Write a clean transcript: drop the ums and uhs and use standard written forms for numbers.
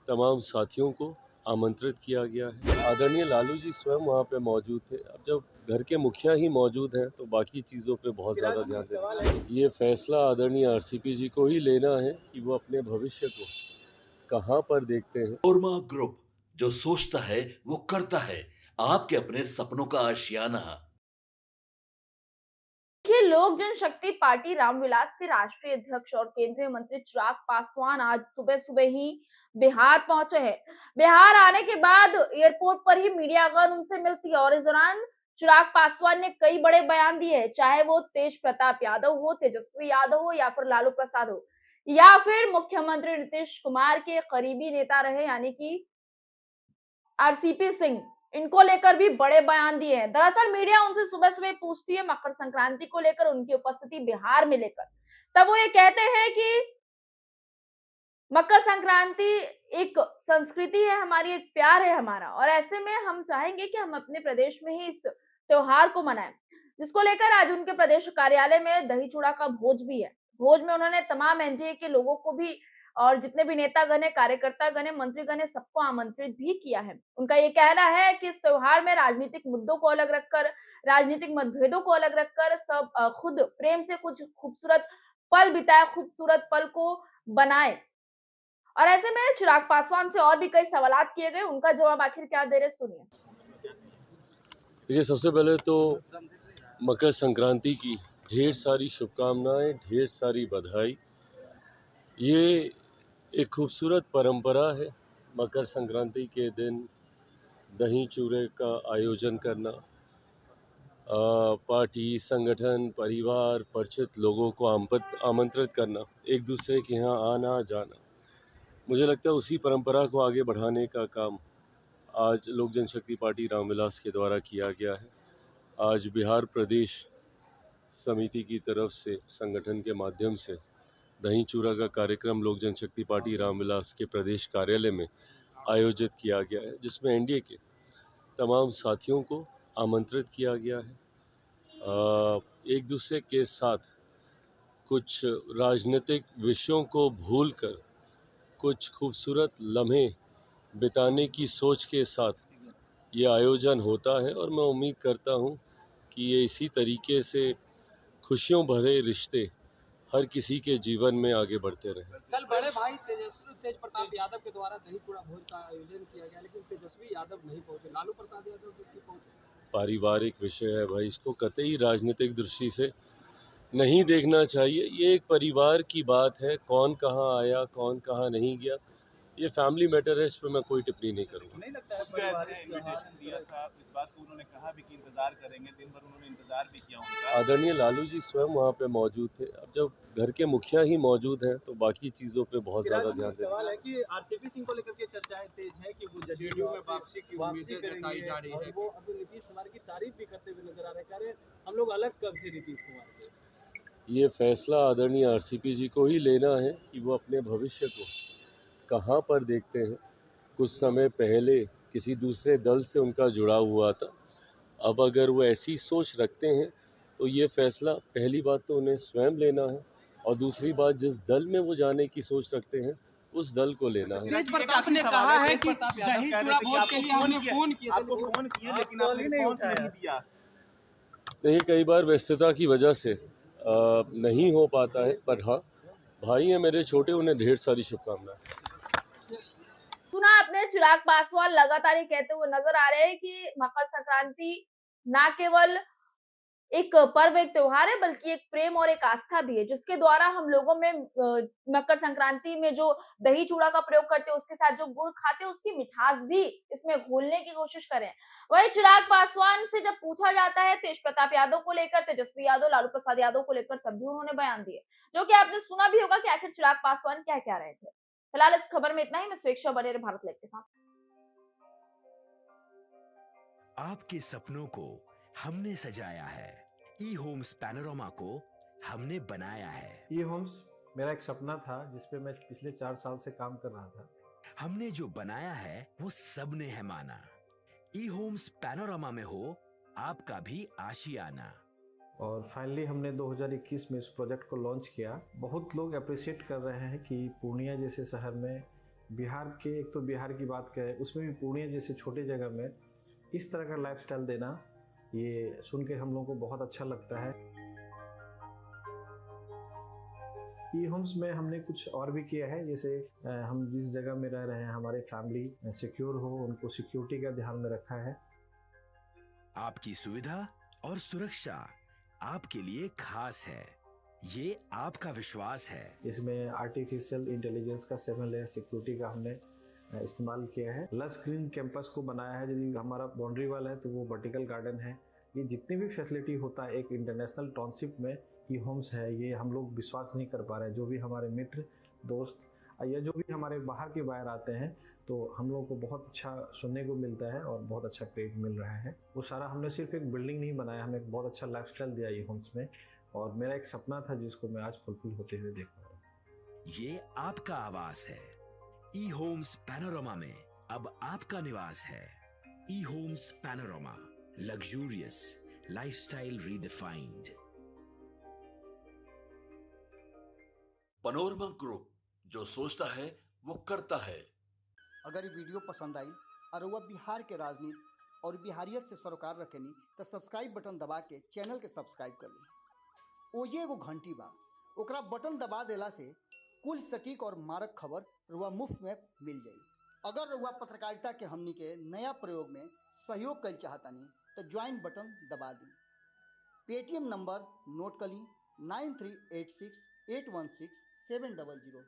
तमाम साथियों को आमंत्रित किया गया है। आदरणीय लालू जी स्वयं वहाँ पे मौजूद थे। अब जब घर के मुखिया ही मौजूद हैं तो बाकी चीज़ों पे बहुत ज़्यादा ध्यान देना है। ये फैसला आदरणीय आरसीपी जी को ही लेना है कि वो अपने भविष्य को कहाँ पर देखते हैं। ओरमा ग्रुप, जो सोचता है वो करता है। आपके अपने सपनों का आशियाना। देखिए, लोक जनशक्ति पार्टी रामविलास के राष्ट्रीय अध्यक्ष और केंद्रीय मंत्री चिराग पासवान आज सुबह सुबह ही बिहार पहुंचे हैं। बिहार आने के बाद एयरपोर्ट पर ही मीडियागण उनसे मिलती है और इस दौरान चिराग पासवान ने कई बड़े बयान दिए हैं, चाहे वो तेज प्रताप यादव हो, तेजस्वी यादव हो या फिर लालू प्रसाद हो या फिर मुख्यमंत्री नीतीश कुमार के करीबी नेता रहे यानी कि आरसीपी सिंह, इनको लेकर भी बड़े बयान दिए हैं। दरअसल मीडिया उनसे सुबह सुबह पूछती है मकर संक्रांति को लेकर, उनकी उपस्थिति बिहार में लेकर, तब वो ये कहते हैं कि मकर संक्रांति एक संस्कृति है हमारी, एक प्यार है हमारा और ऐसे में हम चाहेंगे कि हम अपने प्रदेश में ही इस त्योहार को मनाएं, जिसको लेकर आज उनके प्रदेश कार्यालय में दही चूड़ा का भोज भी है। भोज में उन्होंने तमाम एनडीए के लोगों को भी और जितने भी नेतागण है, कार्यकर्तागण है, मंत्रीगण है, सबको आमंत्रित भी किया है। उनका ये कहना है कि इस त्योहार में राजनीतिक मुद्दों को अलग रखकर, राजनीतिक मतभेदों को अलग रखकर सब खुद प्रेम से कुछ खूबसूरत पल बिताए, खूबसूरत पल को बनाए। और ऐसे में चिराग पासवान से और भी कई सवालात किए गए, उनका जवाब आखिर क्या दे रहे सुनिए। देखिए, सबसे पहले तो मकर संक्रांति की ढेर सारी शुभकामनाएं, ढेर सारी बधाई। ये एक खूबसूरत परंपरा है मकर संक्रांति के दिन दही चूरे का आयोजन करना, पार्टी, संगठन, परिवार, परिचित लोगों को आमंत्रित करना, एक दूसरे के यहाँ आना जाना। मुझे लगता है उसी परंपरा को आगे बढ़ाने का काम आज लोक जनशक्ति पार्टी रामविलास के द्वारा किया गया है। आज बिहार प्रदेश समिति की तरफ से संगठन के माध्यम से दही चूरा का कार्यक्रम लोक जनशक्ति पार्टी रामविलास के प्रदेश कार्यालय में आयोजित किया गया है, जिसमें एनडीए के तमाम साथियों को आमंत्रित किया गया है। एक दूसरे के साथ कुछ राजनीतिक विषयों को भूलकर कुछ खूबसूरत लम्हे बिताने की सोच के साथ ये आयोजन होता है और मैं उम्मीद करता हूँ कि ये इसी तरीके से खुशियों भरे रिश्ते हर किसी के जीवन में आगे बढ़ते रहें। कल बड़े भाई तेज प्रताप यादव के द्वारा दही चूड़ा भोज का आयोजन किया गया, लेकिन तेजस्वी यादव नहीं पहुंचे, लालू प्रसाद यादव भी पहुंचे। पारिवारिक विषय है भाई, इसको कतई राजनीतिक दृष्टि से नहीं देखना चाहिए। ये एक परिवार की बात है, कौन कहाँ आया, कौन कहाँ नहीं गया, ये फैमिली मैटर है, इस पर मैं कोई टिप्पणी नहीं करूँगा। नहीं लगता है पारिवारिक इनविटेशन दिया था, इस बात को उन्होंने कहा भी कि इंतजार करेंगे, दिन भर उन्होंने इंतजार भी किया उनका। आदरणीय लालू जी स्वयं वहाँ पे मौजूद थे। अब जब घर के मुखिया ही मौजूद हैं तो बाकी चीज़ों पे बहुत ज़्यादा ध्यान देना। सवाल है कि आरसीपी सिंह को लेकर के चर्चाएं तेज है कि वो जदयू में वापसी की उम्मीदें जताई जा रही है, वो अभी नीतीश कुमार की तारीफ भी करते हुए नजर आ रहे हैं, कह रहे हम लोग अलग कब थे नीतीश कुमार से। ये फैसला आदरणीय आरसीपी जी को ही लेना है कि वो अपने भविष्य को कहाँ पर देखते हैं। कुछ समय पहले किसी दूसरे दल से उनका जुड़ाव हुआ था, अब अगर वो ऐसी सोच रखते हैं तो ये फैसला पहली बात तो उन्हें स्वयं लेना है और दूसरी बात जिस दल में वो जाने की सोच रखते हैं उस दल को लेना है। तेज प्रताप ने कहा है कि दही चूड़ा भोज के लिए हमने फोन किया, आपको फोन किया लेकिन आपने रिस्पांस नहीं दिया। नहीं, कई बार व्यस्तता की वजह से नहीं हो पाता है, पर हाँ, भाई हैं मेरे छोटे, उन्हें ढेर सारी शुभकामनाएं। सुना आपने, चिराग पासवान लगातार ये कहते हुए नजर आ रहे हैं कि मकर संक्रांति ना केवल एक पर्व, एक त्योहार है, बल्कि एक प्रेम और एक आस्था भी है, जिसके द्वारा हम लोगों में मकर संक्रांति में जो दही चूड़ा का प्रयोग करते हैं, उसके साथ जो गुड़ खाते हैं, उसकी मिठास भी इसमें घोलने की कोशिश करें। वहीं चिराग पासवान से जब पूछा जाता है तेज प्रताप यादव को लेकर, तेजस्वी यादव, लालू प्रसाद यादव को लेकर, तब भी उन्होंने बयान दिए, जो कि आपने सुना भी होगा कि आखिर चिराग पासवान क्या कह रहे थे। फिलहाल इस खबर में इतना ही। मैं स्वेच्छा बने रहे भारत लाइव के साथ। आपके सपनों को हमने सजाया है, ई होम्स पैनोरामा को हमने बनाया है। ई होम्स मेरा एक सपना था जिस पे मैं पिछले 4 साल से काम कर रहा था। हमने जो बनाया है वो सबने है माना। ई होम्स पैनोरामा में हो आपका भी आशियाना। और फाइनली हमने 2021 में इस प्रोजेक्ट को लॉन्च किया। बहुत लोग अप्रिशिएट कर रहे हैं कि पूर्णिया जैसे शहर में बिहार के, एक तो बिहार की बात करें, उसमें भी पूर्णिया जैसे छोटे जगह में इस तरह का लाइफस्टाइल देना, ये सुन के हम लोगों को बहुत अच्छा लगता है। ई होम्स में हमने कुछ और भी किया है, जैसे हम जिस जगह में रह रहे हैं हमारे फैमिली सिक्योर हो, उनको सिक्योरिटी का ध्यान में रखा है। आपकी सुविधा और सुरक्षा आपके लिए खास है, ये आपका विश्वास है। इसमें आर्टिफिशियल इंटेलिजेंस का 7 लेयर सिक्योरिटी का हमने इस्तेमाल किया है। लस ग्रीन कैंपस को बनाया है, यदि हमारा बाउंड्री वाल है तो वो वर्टिकल गार्डन है। ये जितनी भी फैसिलिटी होता है एक इंटरनेशनल टाउनशिप में, ई होम्स है, ये हम लोग विश्वास नहीं कर पा रहे हैं। जो भी हमारे मित्र दोस्त या जो भी हमारे बाहर के बाहर आते हैं तो हम लोगों को बहुत अच्छा सुनने को मिलता है और बहुत अच्छा क्रेडिट मिल रहा है। वो सारा हमने सिर्फ एक बिल्डिंग नहीं बनाया, हमें एक बहुत अच्छा लाइफस्टाइल दिया ई होम्स में, और मेरा एक सपना था जिसको मैं आज फुलफिल होते हुए देख पा रहा हूँ। ये आपका आवास है। ई होम्स पैनोरमा में अब आपका निवास है। E Homes Panorama, luxurious lifestyle redefined. Panorama Group, जो सोचता है वो करता है। अगर ये वीडियो पसंद आई और वह बिहार के राजनीति और बिहारियत से सरोकार रखेनी तो सब्सक्राइब बटन दबा के चैनल के सब्सक्राइब कर ली। ओजे एगो घंटी बा, ओकरा बटन दबा देला से कुल सटीक और मारक खबर रुआ मुफ्त में मिल जाई। अगर रुआ पत्रकारिता के हमनी के नया प्रयोग में सहयोग कर चाहतानी तो ज्वाइन बटन दबा दी। पेटीएम नंबर नोट कर ली 9386816700।